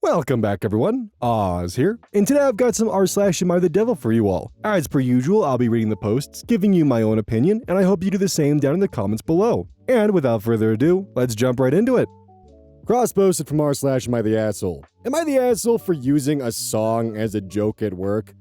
Welcome back, everyone. Oz here, and today I've got some r/AmITheDevil for you all. As per usual, I'll be reading the posts, giving you my own opinion, and I hope you do the same down in the comments below. And without further ado, let's jump right into it. Cross-posted from r/AmITheAsshole. Am I the asshole for using a song as a joke at work?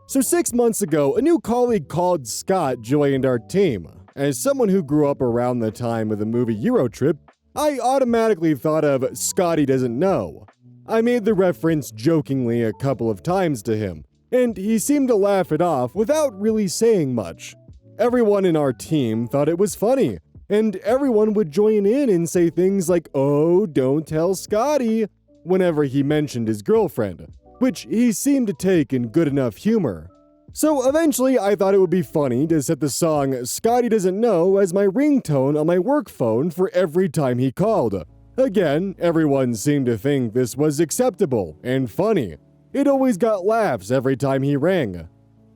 So 6 months ago, a new colleague called Scott joined our team. As someone who grew up around the time of the movie Eurotrip, I automatically thought of Scotty Doesn't Know. I made the reference jokingly a couple of times to him, and he seemed to laugh it off without really saying much. Everyone in our team thought it was funny, and everyone would join in and say things like, "Oh, don't tell Scotty," whenever he mentioned his girlfriend, which he seemed to take in good enough humor. So eventually I thought it would be funny to set the song Scotty Doesn't Know as my ringtone on my work phone for every time he called. Again, everyone seemed to think this was acceptable and funny. It always got laughs every time he rang.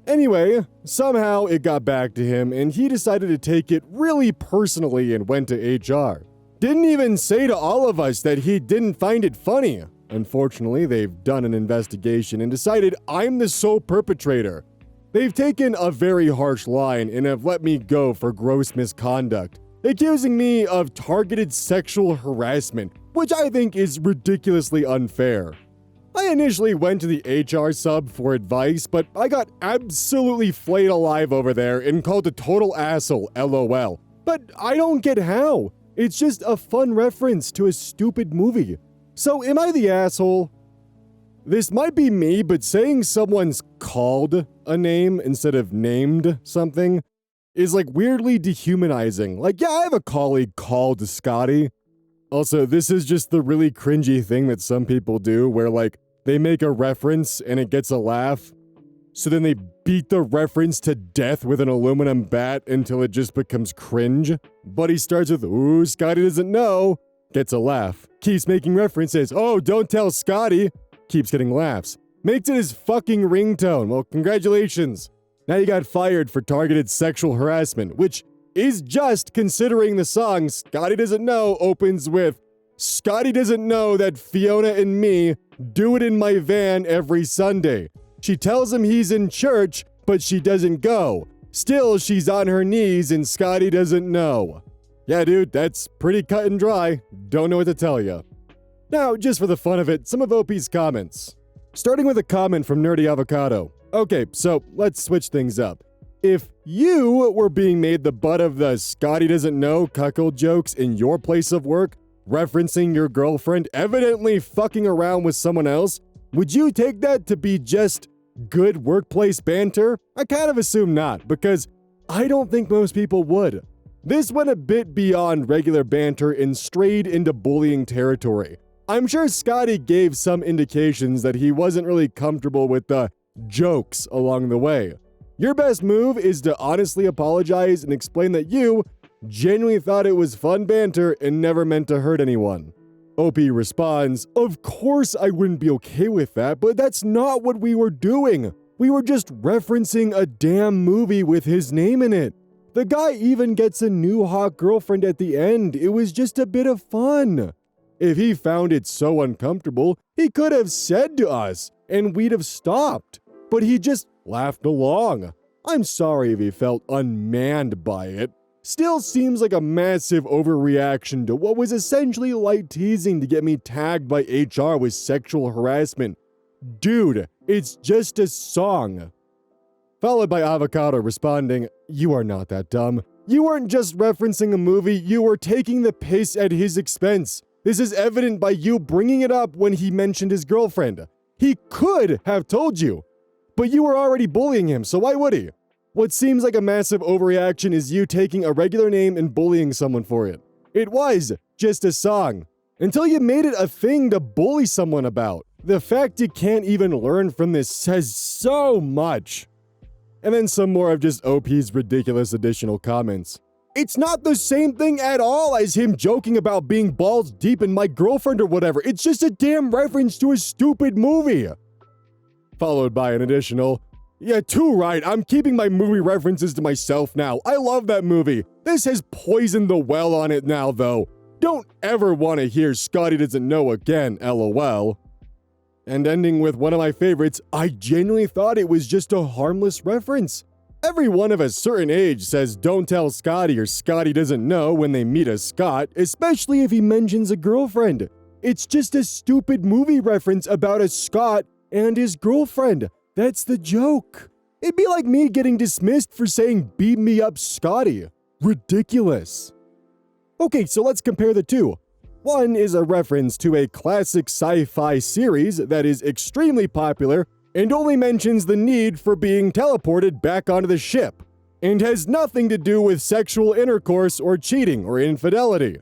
Anyway, somehow it got back to him and he decided to take it really personally and went to HR. Didn't even say to all of us that he didn't find it funny. Unfortunately, they've done an investigation and decided I'm the sole perpetrator. They've taken a very harsh line and have let me go for gross misconduct, accusing me of targeted sexual harassment, which I think is ridiculously unfair. I initially went to the HR sub for advice, but I got absolutely flayed alive over there and called a total asshole, LOL. But I don't get how. It's just a fun reference to a stupid movie. So am I the asshole? This might be me, but saying someone's called a name instead of named something is like weirdly dehumanizing. Like, yeah, I have a colleague called Scotty. Also, this is just the really cringy thing that some people do where like they make a reference and it gets a laugh. So then they beat the reference to death with an aluminum bat until it just becomes cringe. But he starts with, "Ooh, Scotty doesn't know," gets a laugh. Keeps making references, "Oh, don't tell Scotty," keeps getting laughs. Makes it his fucking ringtone. Well, congratulations. Now you got fired for targeted sexual harassment, which is just considering the song Scotty Doesn't Know opens with, "Scotty doesn't know that Fiona and me do it in my van every Sunday. She tells him he's in church, but she doesn't go. Still, she's on her knees and Scotty doesn't know." Yeah, dude, that's pretty cut and dry. Don't know what to tell you. Now, just for the fun of it, some of OP's comments. Starting with a comment from Nerdy Avocado. Okay, so let's switch things up. If you were being made the butt of the Scotty Doesn't Know cuckold jokes in your place of work, referencing your girlfriend evidently fucking around with someone else, would you take that to be just good workplace banter? I kind of assume not, because I don't think most people would. This went a bit beyond regular banter and strayed into bullying territory. I'm sure Scotty gave some indications that he wasn't really comfortable with the jokes along the way. Your best move is to honestly apologize and explain that you genuinely thought it was fun banter and never meant to hurt anyone. OP responds, "Of course I wouldn't be okay with that, but that's not what we were doing. We were just referencing a damn movie with his name in it. The guy even gets a new hot girlfriend at the end. It was just a bit of fun." If he found it so uncomfortable, he could have said to us, and we'd have stopped. But he just laughed along. I'm sorry if he felt unmanned by it. Still seems like a massive overreaction to what was essentially light teasing to get me tagged by HR with sexual harassment. Dude, it's just a song. Followed by Avocado responding, "You are not that dumb. You weren't just referencing a movie, you were taking the piss at his expense. This is evident by you bringing it up when he mentioned his girlfriend. He could have told you, but you were already bullying him, so why would he? What seems like a massive overreaction is you taking a regular name and bullying someone for it. It was just a song. Until you made it a thing to bully someone about. The fact you can't even learn from this says so much." And then some more of just OP's ridiculous additional comments. "It's not the same thing at all as him joking about being balls deep in my girlfriend or whatever. It's just a damn reference to a stupid movie." Followed by an additional, "Yeah, too right. I'm keeping my movie references to myself now. I love that movie. This has poisoned the well on it now, though. Don't ever want to hear Scotty Doesn't Know again, LOL." And ending with one of my favorites, I genuinely thought it was just a harmless reference. Everyone of a certain age says don't tell Scotty or Scotty doesn't know when they meet a Scot, especially if he mentions a girlfriend. It's just a stupid movie reference about a Scot and his girlfriend. That's the joke. It'd be like me getting dismissed for saying beat me up Scotty. Ridiculous. Okay, so let's compare the two. One is a reference to a classic sci-fi series that is extremely popular and only mentions the need for being teleported back onto the ship, and has nothing to do with sexual intercourse or cheating or infidelity.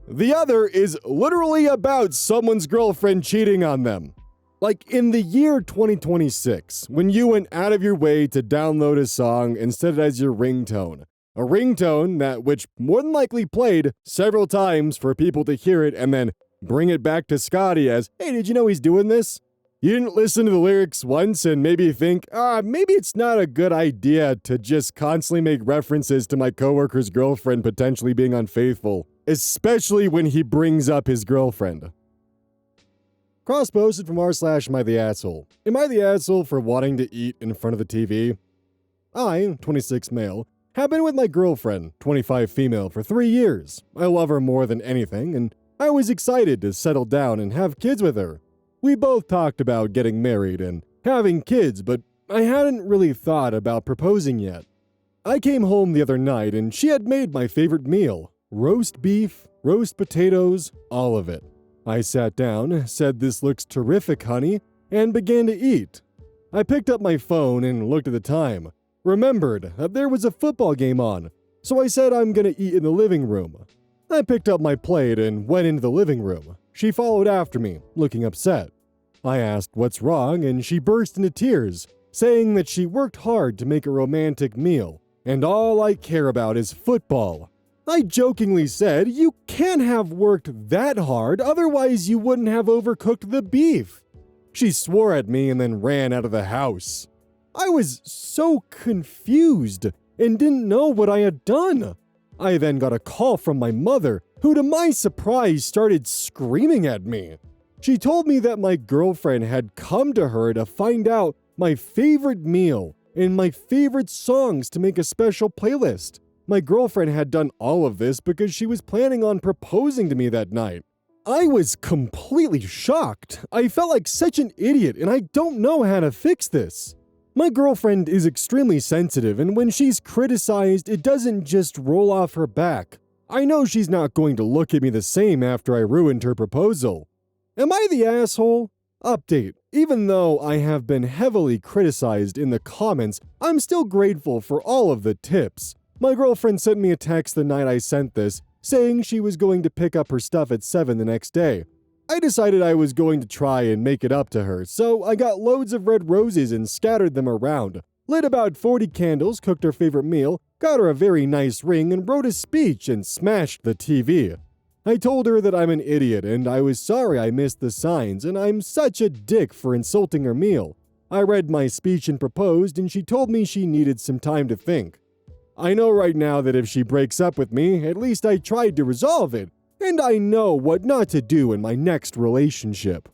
The other is literally about someone's girlfriend cheating on them. Like in the year 2026, when you went out of your way to download a song and set it as your ringtone. A ringtone that which more than likely played several times for people to hear it and then bring it back to Scotty as, hey, did you know he's doing this? You didn't listen to the lyrics once and maybe think, maybe it's not a good idea to just constantly make references to my coworker's girlfriend potentially being unfaithful, especially when he brings up his girlfriend. Cross-posted from r/AmITheAsshole. Am I the asshole for wanting to eat in front of the TV? I, 26 male, have been with my girlfriend, 25 female, for 3 years. I love her more than anything, and I was excited to settle down and have kids with her. We both talked about getting married and having kids, but I hadn't really thought about proposing yet. I came home the other night and she had made my favorite meal. Roast beef, roast potatoes, all of it. I sat down, said this looks terrific, honey, and began to eat. I picked up my phone and looked at the time. Remembered that there was a football game on, so I said I'm gonna eat in the living room. I picked up my plate and went into the living room. She followed after me, looking upset. I asked what's wrong, and she burst into tears, saying that she worked hard to make a romantic meal, and all I care about is football. I jokingly said, you can't have worked that hard, otherwise you wouldn't have overcooked the beef. She swore at me and then ran out of the house. I was so confused and didn't know what I had done. I then got a call from my mother, who to my surprise started screaming at me. She told me that my girlfriend had come to her to find out my favorite meal and my favorite songs to make a special playlist. My girlfriend had done all of this because she was planning on proposing to me that night. I was completely shocked. I felt like such an idiot and I don't know how to fix this. My girlfriend is extremely sensitive, and when she's criticized, it doesn't just roll off her back. I know she's not going to look at me the same after I ruined her proposal. Am I the asshole? Update. Even though I have been heavily criticized in the comments, I'm still grateful for all of the tips. My girlfriend sent me a text the night I sent this, saying she was going to pick up her stuff at 7 the next day. I decided I was going to try and make it up to her, so I got loads of red roses and scattered them around, lit about 40 candles, cooked her favorite meal, got her a very nice ring, and wrote a speech and smashed the TV. I told her that I'm an idiot and I was sorry I missed the signs and I'm such a dick for insulting her meal. I read my speech and proposed, and she told me she needed some time to think. I know right now that if she breaks up with me, at least I tried to resolve it, and I know what not to do in my next relationship.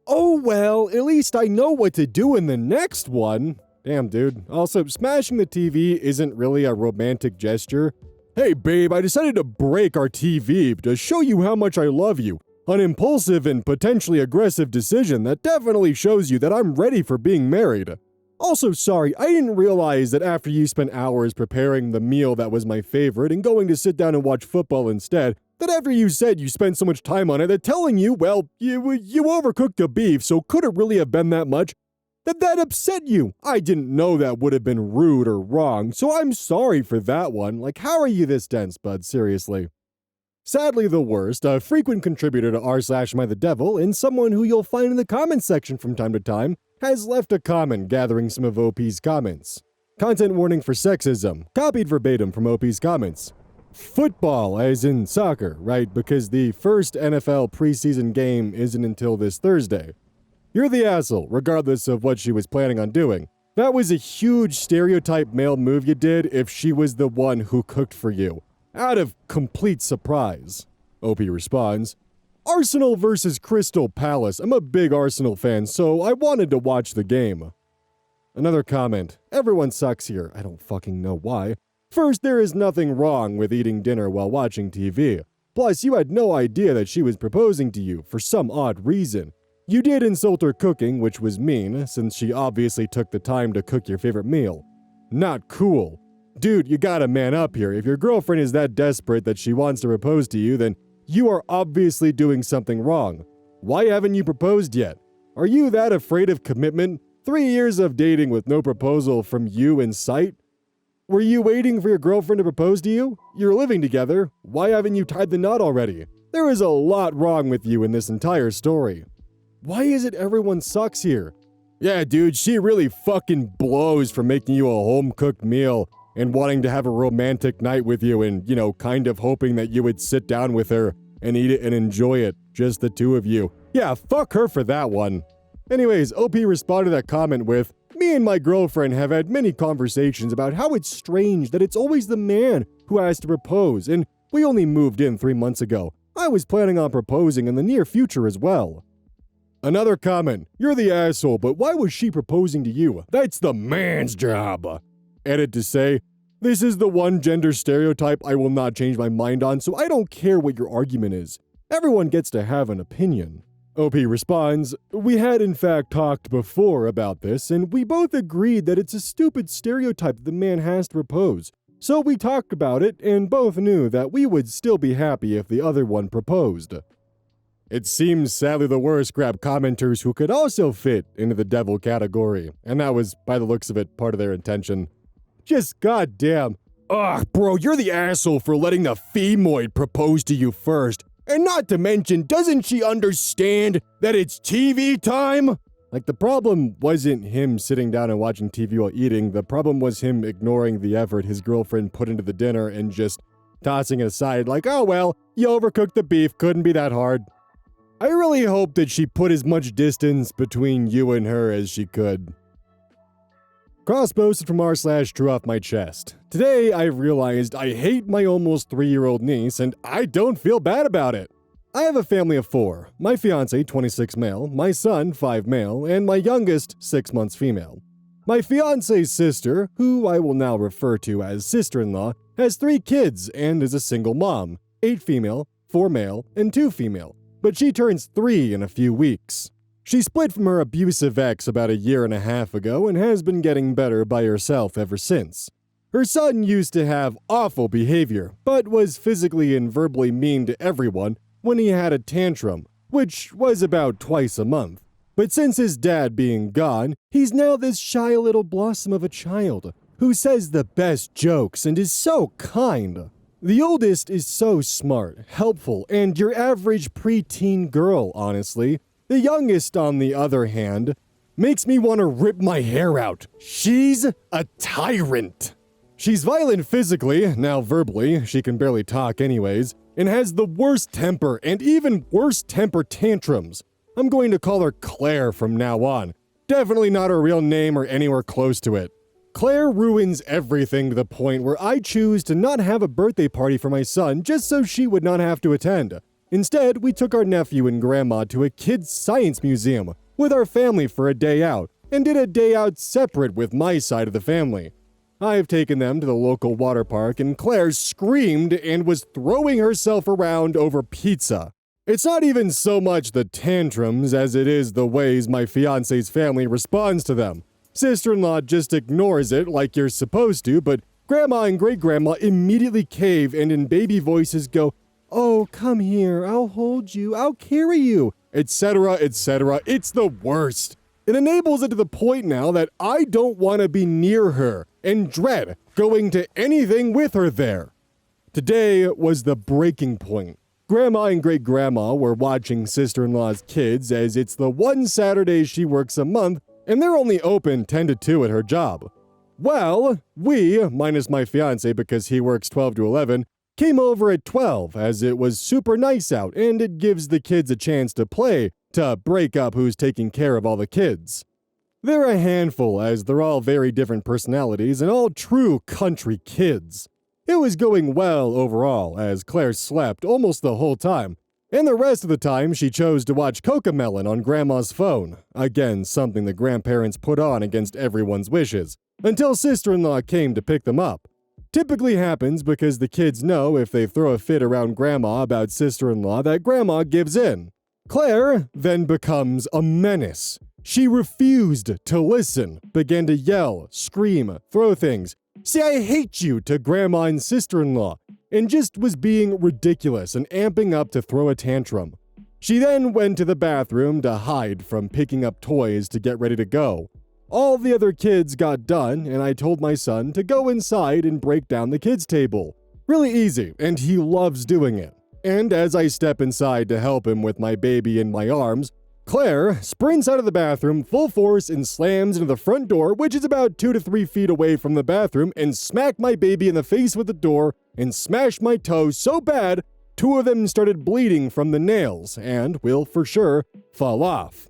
Oh well, at least I know what to do in the next one. Damn, dude. Also, smashing the TV isn't really a romantic gesture. Hey babe, I decided to break our TV to show you how much I love you. An impulsive and potentially aggressive decision that definitely shows you that I'm ready for being married. Also, sorry, I didn't realize that after you spent hours preparing the meal that was my favorite and going to sit down and watch football instead, that after you said you spent so much time on it that telling you, well, you overcooked the beef, so could it really have been that much? That upset you. I didn't know that would have been rude or wrong, so I'm sorry for that one. Like, how are you this dense, bud? Seriously. Sadly the worst, a frequent contributor to r/AmITheDevil and someone who you'll find in the comments section from time to time, has left a comment gathering some of OP's comments. Content warning for sexism, copied verbatim from OP's comments. Football, as in soccer, right? Because the first NFL preseason game isn't until this Thursday. You're the asshole, regardless of what she was planning on doing. That was a huge stereotype male move you did if she was the one who cooked for you. Out of complete surprise. OP responds, Arsenal versus Crystal Palace. I'm a big Arsenal fan, so I wanted to watch the game. Another comment. Everyone sucks here. I don't fucking know why. First, there is nothing wrong with eating dinner while watching TV. Plus, you had no idea that she was proposing to you for some odd reason. You did insult her cooking, which was mean, since she obviously took the time to cook your favorite meal. Not cool. Dude, you gotta man up here. If your girlfriend is that desperate that she wants to propose to you, then you are obviously doing something wrong. Why haven't you proposed yet? Are you that afraid of commitment? 3 years of dating with no proposal from you in sight? Were you waiting for your girlfriend to propose to you? You're living together. Why haven't you tied the knot already? There is a lot wrong with you in this entire story. Why is it everyone sucks here? Yeah, dude, she really fucking blows for making you a home-cooked meal and wanting to have a romantic night with you and, kind of hoping that you would sit down with her and eat it and enjoy it, just the two of you. Yeah, fuck her for that one. Anyways, OP responded to that comment with, "Me and my girlfriend have had many conversations about how it's strange that it's always the man who has to propose, and we only moved in 3 months ago. I was planning on proposing in the near future as well." Another comment. "You're the asshole, but why was she proposing to you? That's the man's job." Edit to say, "This is the one gender stereotype I will not change my mind on, so I don't care what your argument is. Everyone gets to have an opinion." OP responds, "We had in fact talked before about this, and we both agreed that it's a stupid stereotype that the man has to propose. So we talked about it, and both knew that we would still be happy if the other one proposed." It seems sadly the worst grab commenters who could also fit into the devil category, and that was, by the looks of it, part of their intention. Just goddamn. Ugh, bro, you're the asshole for letting the femoid propose to you first. And not to mention, doesn't she understand that it's TV time? Like, the problem wasn't him sitting down and watching TV while eating. The problem was him ignoring the effort his girlfriend put into the dinner and just tossing it aside like, oh well, you overcooked the beef, couldn't be that hard. I really hope that she put as much distance between you and her as she could. Cross-posted from r/true off my chest. Today, I realized I hate my almost 3-year-old niece, and I don't feel bad about it. I have a family of 4. My fiancé, 26 male, my son, 5 male, and my youngest, 6 months female. My fiancé's sister, who I will now refer to as sister-in-law, has 3 kids and is a single mom, 8 female, 4 male, and 2 female, but she turns 3 in a few weeks. She split from her abusive ex about 1.5 years ago and has been getting better by herself ever since. Her son used to have awful behavior, but was physically and verbally mean to everyone when he had a tantrum, which was about twice a month. But since his dad being gone, he's now this shy little blossom of a child, who says the best jokes and is so kind. The oldest is so smart, helpful, and your average preteen girl, honestly. The youngest, on the other hand, makes me want to rip my hair out. She's a tyrant. She's violent physically, now verbally, she can barely talk anyways, and has the worst temper and even worse temper tantrums. I'm going to call her Claire from now on. Definitely not her real name or anywhere close to it. Claire ruins everything to the point where I choose to not have a birthday party for my son just so she would not have to attend. Instead, we took our nephew and grandma to a kids' science museum with our family for a day out, and did a day out separate with my side of the family. I've taken them to the local water park, and Claire screamed and was throwing herself around over pizza. It's not even so much the tantrums as it is the ways my fiance's family responds to them. Sister-in-law just ignores it like you're supposed to, but grandma and great-grandma immediately cave and in baby voices go, "Oh, come here, I'll hold you, I'll carry you," etc., etc. It's the worst. It enables it to the point now that I don't want to be near her and dread going to anything with her there. Today was the breaking point. Grandma and great-grandma were watching sister-in-law's kids as it's the one Saturday she works a month and they're only open 10 to 2 at her job. Well, we, minus my fiancé because he works 12 to 11, came over at 12 as it was super nice out and it gives the kids a chance to play to break up who's taking care of all the kids. They're a handful as they're all very different personalities and all true country kids. It was going well overall as Claire slept almost the whole time, And the rest of the time, she chose to watch Cocomelon on Grandma's phone. Again, something the grandparents put on against everyone's wishes, until sister-in-law came to pick them up. Typically happens because the kids know if they throw a fit around Grandma about sister-in-law that Grandma gives in. Claire then becomes a menace. She refused to listen, began to yell, scream, throw things, say I hate you to Grandma and sister-in-law, and just was being ridiculous and amping up to throw a tantrum. She then went to the bathroom to hide from picking up toys to get ready to go. All the other kids got done, and I told my son to go inside and break down the kids' table. Really easy, and he loves doing it. And as I step inside to help him with my baby in my arms, Claire sprints out of the bathroom full force and slams into the front door, which is about 2 to 3 feet away from the bathroom, and smacked my baby in the face with the door and smashed my toe so bad 2 of them started bleeding from the nails and will for sure fall off.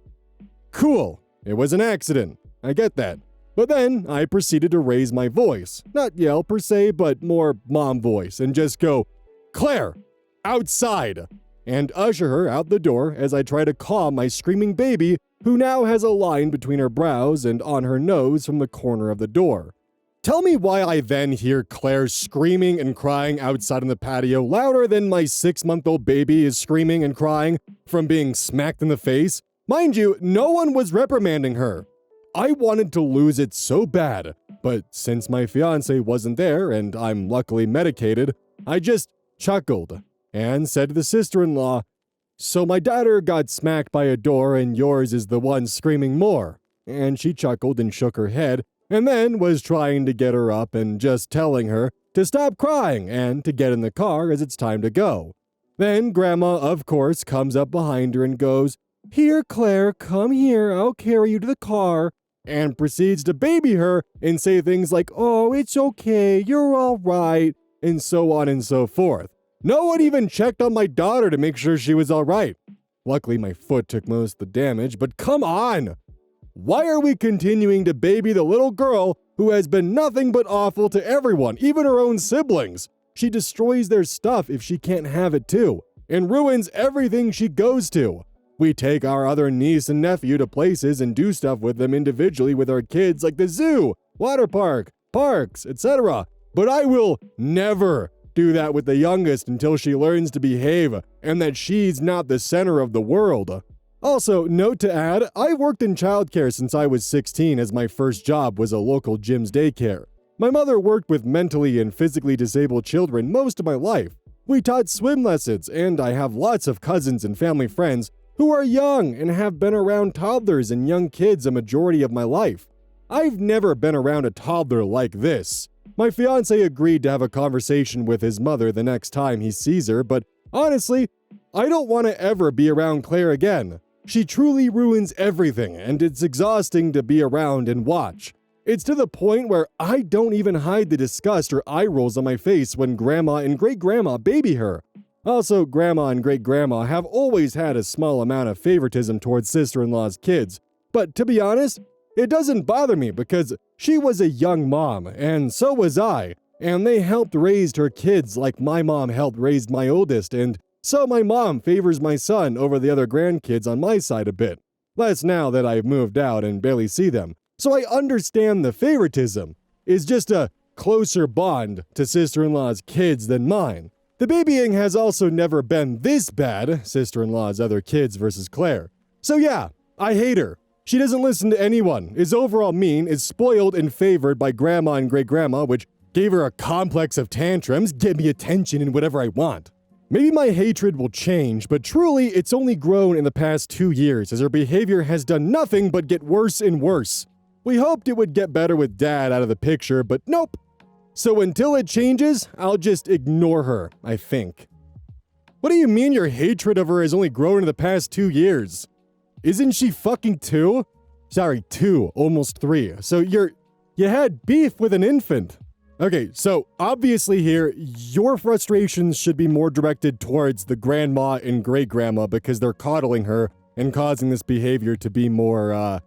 Cool, it was an accident. I get that. But then I proceeded to raise my voice, not yell per se, but more mom voice, and just go, Claire, outside, and usher her out the door as I try to calm my screaming baby, who now has a line between her brows and on her nose from the corner of the door. Tell me why I then hear Claire screaming and crying outside on the patio louder than my 6-month-old baby is screaming and crying from being smacked in the face. Mind you, no one was reprimanding her. I wanted to lose it so bad, but since my fiance wasn't there and I'm luckily medicated, I just chuckled and said to the sister-in-law, so my daughter got smacked by a door and yours is the one screaming more. And she chuckled and shook her head and then was trying to get her up and just telling her to stop crying and to get in the car as it's time to go. Then Grandma, of course, comes up behind her and goes, here, Claire, come here, I'll carry you to the car, and proceeds to baby her and say things like, oh, it's okay, you're all right, and so on and so forth. No one even checked on my daughter to make sure she was all right. Luckily, my foot took most of the damage, but come on! Why are we continuing to baby the little girl who has been nothing but awful to everyone, even her own siblings? She destroys their stuff if she can't have it too, and ruins everything she goes to. We take our other niece and nephew to places and do stuff with them individually with our kids like the zoo, water park, parks, etc. But I will never do that with the youngest until she learns to behave and that she's not the center of the world. Also, note to add, I worked in childcare since I was 16 as my first job was a local gym's daycare. My mother worked with mentally and physically disabled children most of my life. We taught swim lessons, and I have lots of cousins and family friends who are young and have been around toddlers and young kids a majority of my life. I've never been around a toddler like this. My fiance agreed to have a conversation with his mother the next time he sees her, but honestly, I don't want to ever be around Claire again. She truly ruins everything, and it's exhausting to be around and watch. It's to the point where I don't even hide the disgust or eye rolls on my face when Grandma and Great-Grandma baby her. Also, Grandma and Great-Grandma have always had a small amount of favoritism towards sister-in-law's kids. But to be honest, it doesn't bother me because she was a young mom, and so was I, and they helped raise her kids like my mom helped raise my oldest, and so my mom favors my son over the other grandkids on my side a bit. Less now that I've moved out and barely see them. So I understand the favoritism is just a closer bond to sister-in-law's kids than mine. The babying has also never been this bad, sister-in-law's other kids versus Claire. So yeah, I hate her. She doesn't listen to anyone, is overall mean, is spoiled and favored by Grandma and Great-Grandma, which gave her a complex of tantrums, give me attention and whatever I want. Maybe my hatred will change, but truly it's only grown in the past 2 years as her behavior has done nothing but get worse and worse. We hoped it would get better with Dad out of the picture, but nope. So until it changes, I'll just ignore her, I think. What do you mean your hatred of her has only grown in the past 2 years? Isn't she fucking 2? Sorry, 2, almost 3. So you had beef with an infant. Okay, so obviously here, your frustrations should be more directed towards the grandma and great-grandma because they're coddling her and causing this behavior to be more,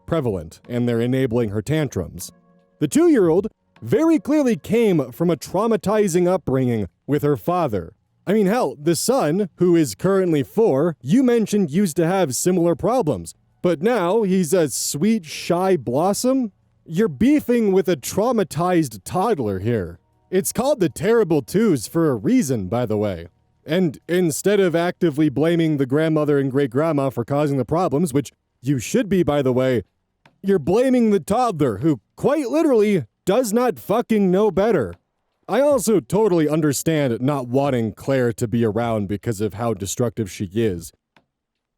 prevalent, and they're enabling her tantrums. The 2-year-old very clearly came from a traumatizing upbringing with her father. I mean, hell, the son, who is currently 4, you mentioned used to have similar problems, but now he's a sweet, shy blossom? You're beefing with a traumatized toddler here. It's called the Terrible Twos for a reason, by the way. And instead of actively blaming the grandmother and great-grandma for causing the problems, which you should be, by the way, you're blaming the toddler, who quite literally does not fucking know better. I also totally understand not wanting Claire to be around because of how destructive she is.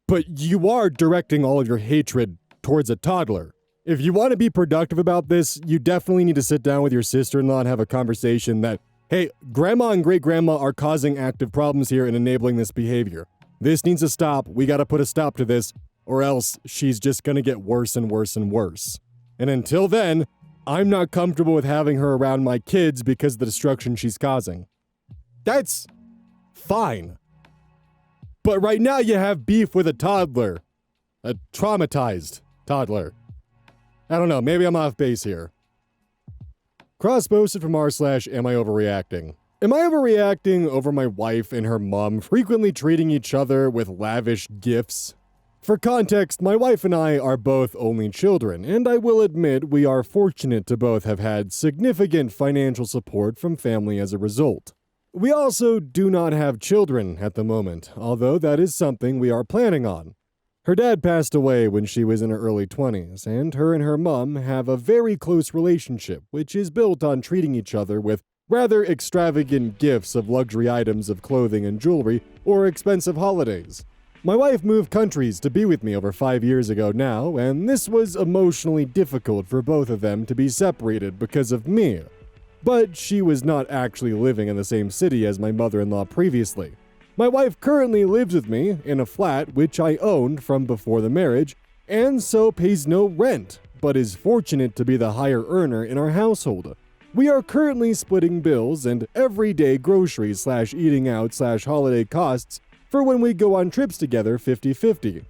But you are directing all of your hatred towards a toddler. If you want to be productive about this, you definitely need to sit down with your sister-in-law and have a conversation that, hey, grandma and great-grandma are causing active problems here and enabling this behavior. This needs to stop. We gotta put a stop to this, or else she's just gonna get worse and worse and worse. And until then, I'm not comfortable with having her around my kids because of the destruction she's causing. That's fine. But right now you have beef with a toddler. A traumatized toddler. I don't know, maybe I'm off base here. Cross-posted from r/am I overreacting? Am I overreacting over my wife and her mom frequently treating each other with lavish gifts? For context, my wife and I are both only children, and I will admit we are fortunate to both have had significant financial support from family as a result. We also do not have children at the moment, although that is something we are planning on. Her dad passed away when she was in her early 20s, and her mom have a very close relationship, which is built on treating each other with rather extravagant gifts of luxury items of clothing and jewelry or expensive holidays. My wife moved countries to be with me over 5 years ago now, and this was emotionally difficult for both of them to be separated because of me. But she was not actually living in the same city as my mother-in-law previously. My wife currently lives with me in a flat which I owned from before the marriage, and so pays no rent, but is fortunate to be the higher earner in our household. We are currently splitting bills and everyday groceries / eating out / holiday costs for when we go on trips together 50-50.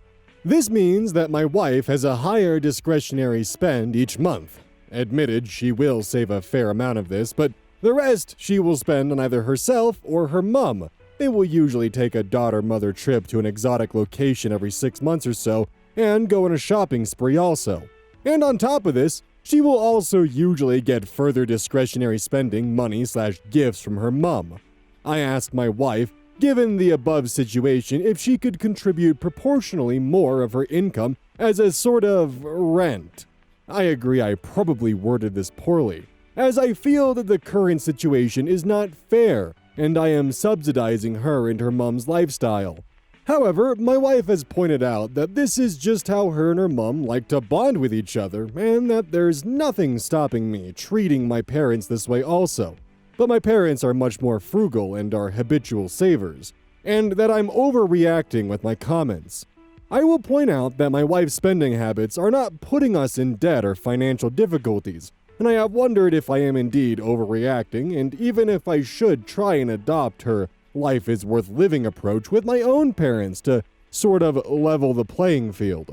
This means that my wife has a higher discretionary spend each month. Admitted, she will save a fair amount of this, but the rest she will spend on either herself or her mum. They will usually take a daughter-mother trip to an exotic location every 6 months or so, and go on a shopping spree also. And on top of this, she will also usually get further discretionary spending money / gifts from her mum. I asked my wife, given the above situation, if she could contribute proportionally more of her income as a sort of rent. I agree I probably worded this poorly, as I feel that the current situation is not fair, and I am subsidizing her and her mom's lifestyle. However, my wife has pointed out that this is just how her and her mom like to bond with each other, and that there's nothing stopping me treating my parents this way also. But my parents are much more frugal and are habitual savers, and that I'm overreacting with my comments. I will point out that my wife's spending habits are not putting us in debt or financial difficulties, and I have wondered if I am indeed overreacting, and even if I should try and adopt her life is worth living approach with my own parents to sort of level the playing field.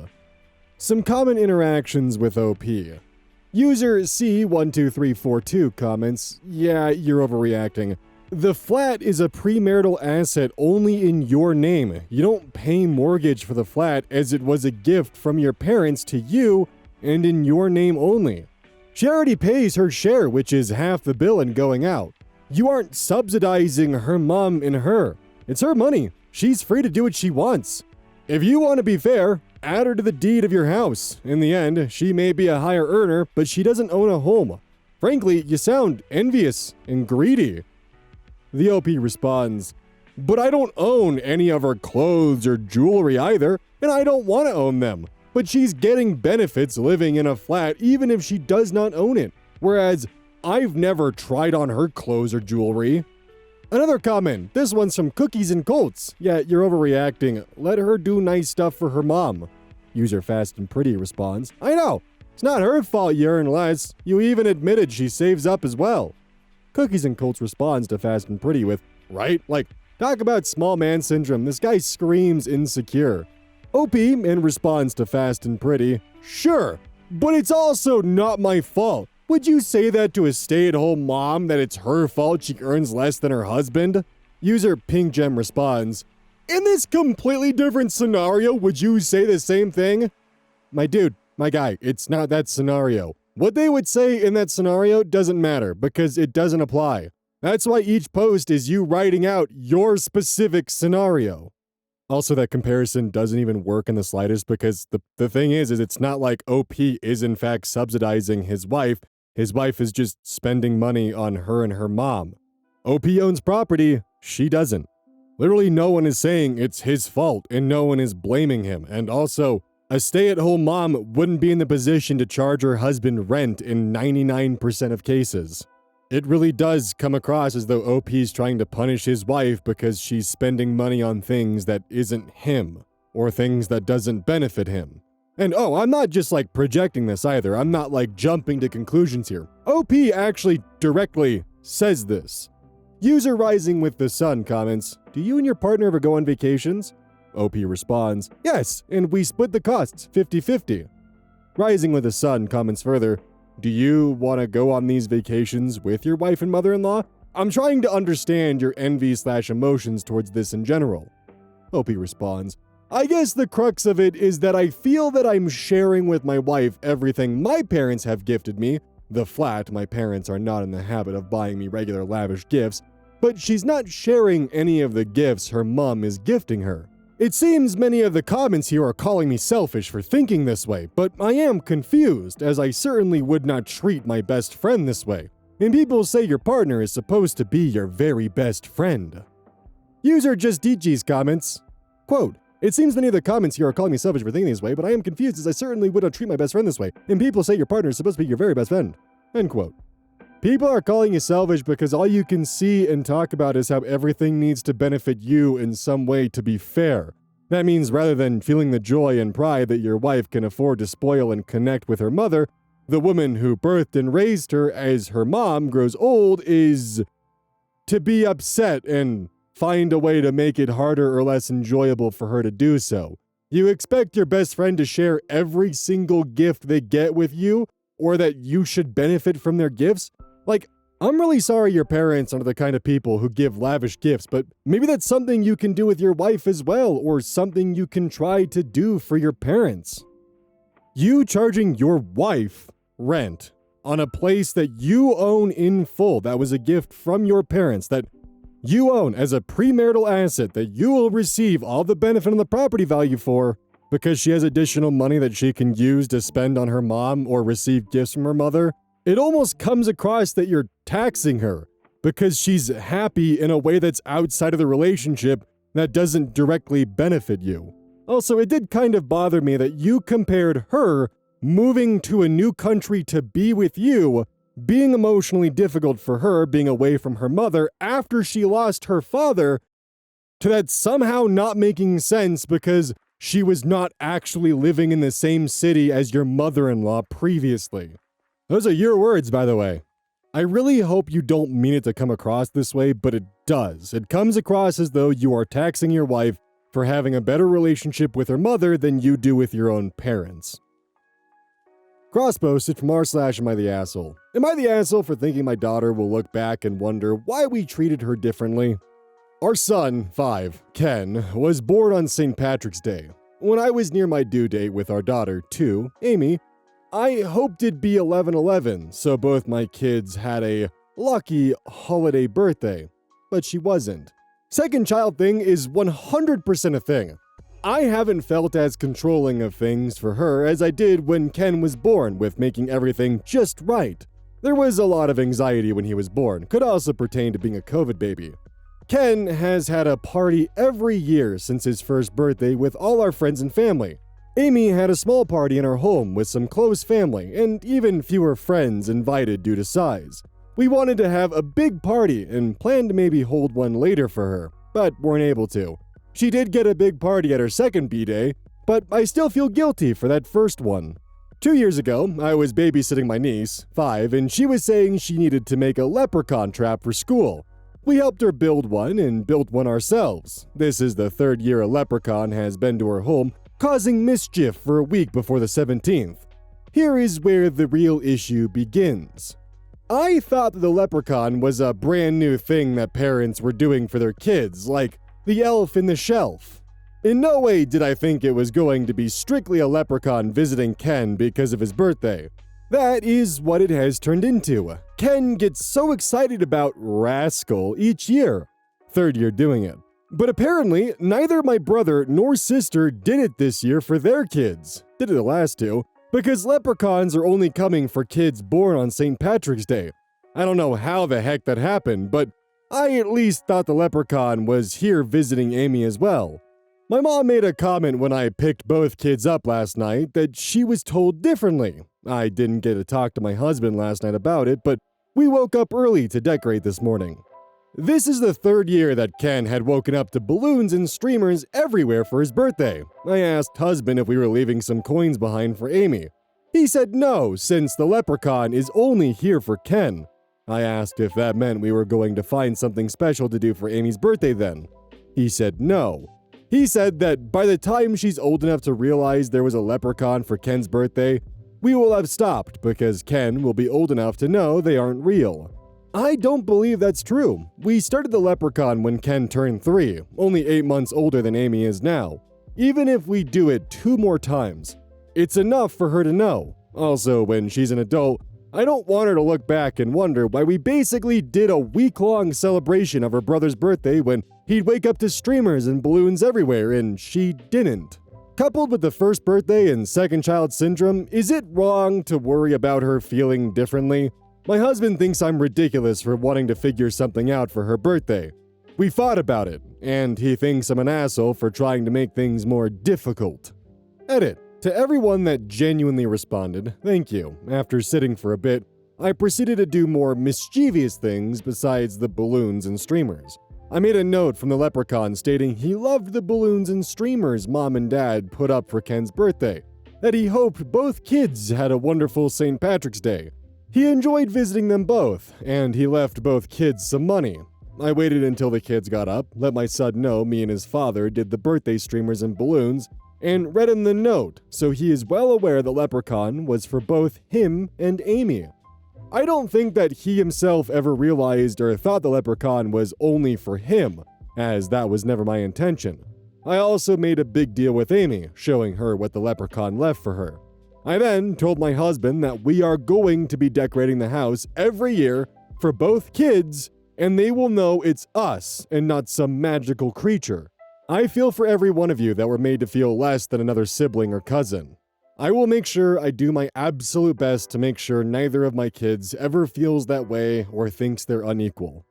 Some common interactions with OP. User C12342 comments, yeah, you're overreacting. The flat is a premarital asset only in your name. You don't pay mortgage for the flat as it was a gift from your parents to you and in your name only. She already pays her share, which is half the bill and going out. You aren't subsidizing her mom and her. It's her money. She's free to do what she wants. If you want to be fair, add her to the deed of your house. In the end, she may be a higher earner, but she doesn't own a home. Frankly, you sound envious and greedy. The OP responds, but I don't own any of her clothes or jewelry either, and I don't want to own them. But she's getting benefits living in a flat even if she does not own it, whereas I've never tried on her clothes or jewelry. Another comment, this one's from Cookies and Colts. Yeah, you're overreacting. Let her do nice stuff for her mom. User Fast and Pretty responds, I know. It's not her fault you earn less. You even admitted she saves up as well. Cookies and Colts responds to Fast and Pretty with, right? Like, talk about small man syndrome. This guy screams insecure. OP in response to Fast and Pretty, sure, but it's also not my fault. Would you say that to a stay-at-home mom that it's her fault she earns less than her husband? User PinkGem responds, in this completely different scenario, would you say the same thing? My dude, my guy, it's not that scenario. What they would say in that scenario doesn't matter because it doesn't apply. That's why each post is you writing out your specific scenario. Also, that comparison doesn't even work in the slightest because the thing is it's not like OP is in fact subsidizing his wife. His wife is just spending money on her and her mom. OP owns property, she doesn't. Literally no one is saying it's his fault and no one is blaming him. And also, a stay-at-home mom wouldn't be in the position to charge her husband rent in 99% of cases. It really does come across as though OP is trying to punish his wife because she's spending money on things that isn't him, or things that doesn't benefit him. And I'm not just like projecting this either, I'm not like jumping to conclusions here. OP actually directly says this. User Rising with the Sun comments, do you and your partner ever go on vacations? OP responds, yes, and we split the costs 50-50. Rising with the Sun comments further, do you want to go on these vacations with your wife and mother-in-law? I'm trying to understand your envy/emotions towards this in general. OP responds, I guess the crux of it is that I feel that I'm sharing with my wife everything my parents have gifted me. The flat, my parents are not in the habit of buying me regular lavish gifts, but she's not sharing any of the gifts her mom is gifting her. It seems many of the comments here are calling me selfish for thinking this way, but I am confused, as I certainly would not treat my best friend this way. And people say your partner is supposed to be your very best friend. User JustDG's comments, quote, it seems many of the comments here are calling me selfish for thinking this way, but I am confused as I certainly would not treat my best friend this way. And people say your partner is supposed to be your very best friend. End quote. People are calling you selfish because all you can see and talk about is how everything needs to benefit you in some way to be fair. That means rather than feeling the joy and pride that your wife can afford to spoil and connect with her mother, the woman who birthed and raised her as her mom grows old is to be upset and find a way to make it harder or less enjoyable for her to do so. You expect your best friend to share every single gift they get with you, or that you should benefit from their gifts? Like, I'm really sorry your parents are the kind of people who give lavish gifts, but maybe that's something you can do with your wife as well, or something you can try to do for your parents. You charging your wife rent on a place that you own in full, that was a gift from your parents, that you own as a premarital asset that you will receive all the benefit and the property value for because she has additional money that she can use to spend on her mom or receive gifts from her mother. It almost comes across that you're taxing her because she's happy in a way that's outside of the relationship that doesn't directly benefit you. Also, it did kind of bother me that you compared her moving to a new country to be with you, being emotionally difficult for her being away from her mother after she lost her father, to that somehow not making sense because she was not actually living in the same city as your mother-in-law previously. Those are your words, by the way. I really hope you don't mean it to come across this way, but it does. It comes across as though you are taxing your wife for having a better relationship with her mother than you do with your own parents. Cross-posted from r/AmITheAsshole. Am I the asshole for thinking my daughter will look back and wonder why we treated her differently? Our son, 5, Ken, was born on St. Patrick's Day. When I was near my due date with our daughter, 2, Amy, I hoped it'd be 11/11, so both my kids had a lucky holiday birthday, but she wasn't. Second child thing is 100% a thing. I haven't felt as controlling of things for her as I did when Ken was born, with making everything just right. There was a lot of anxiety when he was born, could also pertain to being a COVID baby. Ken has had a party every year since his first birthday with all our friends and family. Amy had a small party in our home with some close family and even fewer friends invited due to size. We wanted to have a big party and planned to maybe hold one later for her, but weren't able to. She did get a big party at her second B-Day, but I still feel guilty for that first one. 2 years ago, I was babysitting my niece, 5, and she was saying she needed to make a leprechaun trap for school. We helped her build one and built one ourselves. This is the 3rd year a leprechaun has been to her home, causing mischief for a week before the 17th. Here is where the real issue begins. I thought that the leprechaun was a brand new thing that parents were doing for their kids, like the elf in the shelf. In no way did I think it was going to be strictly a leprechaun visiting Ken because of his birthday. That is what it has turned into. Ken gets so excited about Rascal each year. Third year doing it. But apparently, neither my brother nor sister did it this year for their kids. Did it the last two, because leprechauns are only coming for kids born on St. Patrick's Day. I don't know how the heck that happened, but I at least thought the leprechaun was here visiting Amy as well. My mom made a comment when I picked both kids up last night that she was told differently. I didn't get to talk to my husband last night about it, but we woke up early to decorate this morning. This is the third year that Ken had woken up to balloons and streamers everywhere for his birthday. I asked husband if we were leaving some coins behind for Amy. He said no, since the leprechaun is only here for Ken. I asked if that meant we were going to find something special to do for Amy's birthday then. He said no. He said that by the time she's old enough to realize there was a leprechaun for Ken's birthday, we will have stopped because Ken will be old enough to know they aren't real. I don't believe that's true. We started the leprechaun when Ken turned 3, only 8 months older than Amy is now. Even if we do it 2 more times, it's enough for her to know. Also, when she's an adult, I don't want her to look back and wonder why we basically did a week-long celebration of her brother's birthday when he'd wake up to streamers and balloons everywhere and she didn't. Coupled with the first birthday and second child syndrome, is it wrong to worry about her feeling differently? My husband thinks I'm ridiculous for wanting to figure something out for her birthday. We fought about it, and he thinks I'm an asshole for trying to make things more difficult. Edit. To everyone that genuinely responded, thank you. After sitting for a bit, I proceeded to do more mischievous things besides the balloons and streamers. I made a note from the leprechaun stating he loved the balloons and streamers Mom and Dad put up for Ken's birthday, that he hoped both kids had a wonderful St. Patrick's Day. He enjoyed visiting them both, and he left both kids some money. I waited until the kids got up, let my son know me and his father did the birthday streamers and balloons, and read him the note, so he is well aware the leprechaun was for both him and Amy. I don't think that he himself ever realized or thought the leprechaun was only for him, as that was never my intention. I also made a big deal with Amy, showing her what the leprechaun left for her. I then told my husband that we are going to be decorating the house every year for both kids, and they will know it's us and not some magical creature. I feel for every one of you that were made to feel less than another sibling or cousin. I will make sure I do my absolute best to make sure neither of my kids ever feels that way or thinks they're unequal.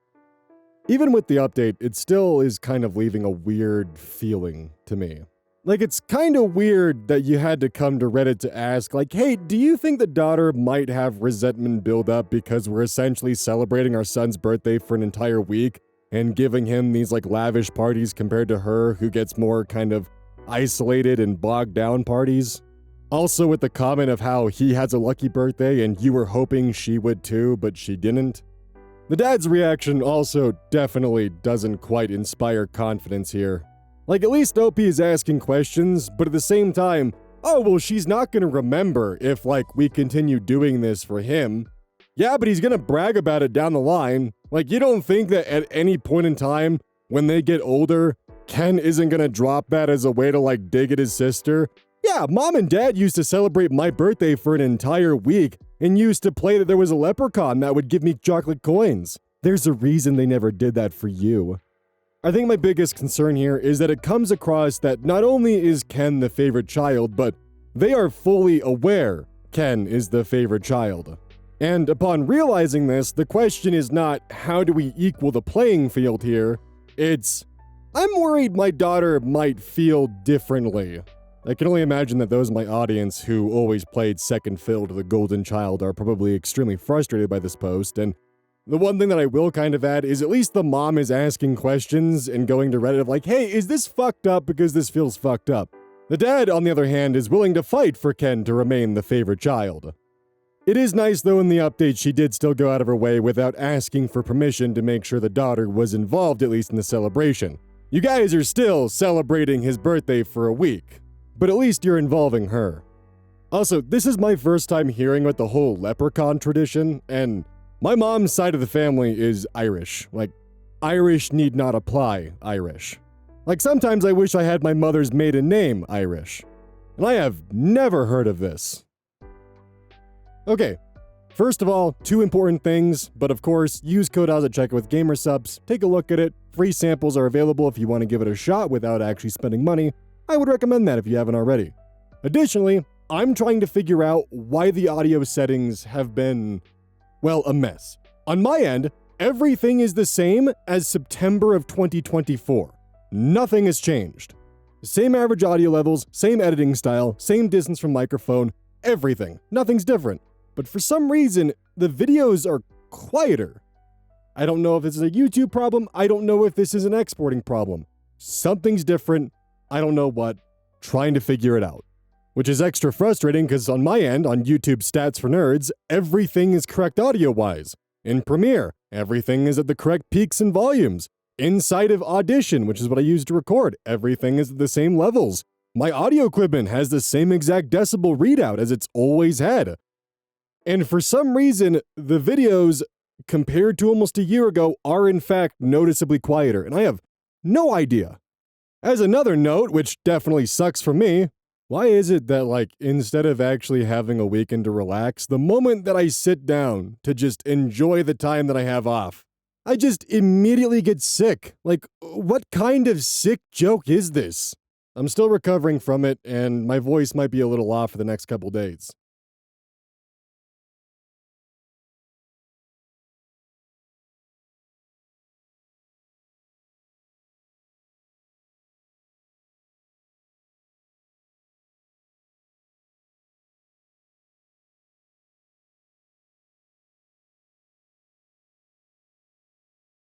Even with the update, it still is kind of leaving a weird feeling to me. Like, it's kind of weird that you had to come to Reddit to ask, like, hey, do you think the daughter might have resentment build up because we're essentially celebrating our son's birthday for an entire week and giving him these, like, lavish parties compared to her who gets more kind of isolated and bogged down parties? Also with the comment of how he has a lucky birthday and you were hoping she would too, but she didn't. The dad's reaction also definitely doesn't quite inspire confidence here. Like, at least OP is asking questions, but at the same time, oh, well, she's not gonna remember if, like, we continue doing this for him. Yeah, but he's gonna brag about it down the line. Like, you don't think that at any point in time, when they get older, Ken isn't gonna drop that as a way to, like, dig at his sister? Yeah, Mom and Dad used to celebrate my birthday for an entire week and used to play that there was a leprechaun that would give me chocolate coins. There's a reason they never did that for you. I think my biggest concern here is that it comes across that not only is Ken the favorite child, but they are fully aware Ken is the favorite child. And upon realizing this, the question is not how do we equal the playing field here, it's I'm worried my daughter might feel differently. I can only imagine that those in my audience who always played second fiddle to the golden child are probably extremely frustrated by this post, and the one thing that I will kind of add is at least the mom is asking questions and going to Reddit of like, hey, is this fucked up because this feels fucked up? The dad, on the other hand, is willing to fight for Ken to remain the favorite child. It is nice though in the update she did still go out of her way without asking for permission to make sure the daughter was involved at least in the celebration. You guys are still celebrating his birthday for a week, but at least you're involving her. Also, this is my first time hearing about the whole leprechaun tradition, and My mom's side of the family is Irish. Like, Irish need not apply Irish. Like, sometimes I wish I had my mother's maiden name Irish. And I have never heard of this. Okay, first of all, two important things, but of course, use code AMITheDevil at checkout with GamerSubs. Take a look at it. Free samples are available if you want to give it a shot without actually spending money. I would recommend that if you haven't already. Additionally, I'm trying to figure out why the audio settings have been, well, a mess. On my end, everything is the same as September of 2024. Nothing has changed. Same average audio levels, same editing style, same distance from microphone, everything. Nothing's different. But for some reason, the videos are quieter. I don't know if this is a YouTube problem. I don't know if this is an exporting problem. Something's different. I don't know what. Trying to figure it out. Which is extra frustrating because on my end, on YouTube Stats for Nerds, everything is correct audio-wise. In Premiere, everything is at the correct peaks and volumes. Inside of Audition, which is what I use to record, everything is at the same levels. My audio equipment has the same exact decibel readout as it's always had. And for some reason, the videos, compared to almost a year ago, are in fact noticeably quieter, and I have no idea. As another note, which definitely sucks for me, why is it that, like, instead of actually having a weekend to relax, the moment that I sit down to just enjoy the time that I have off, I just immediately get sick? Like, what kind of sick joke is this? I'm still recovering from it, and my voice might be a little off for the next couple days.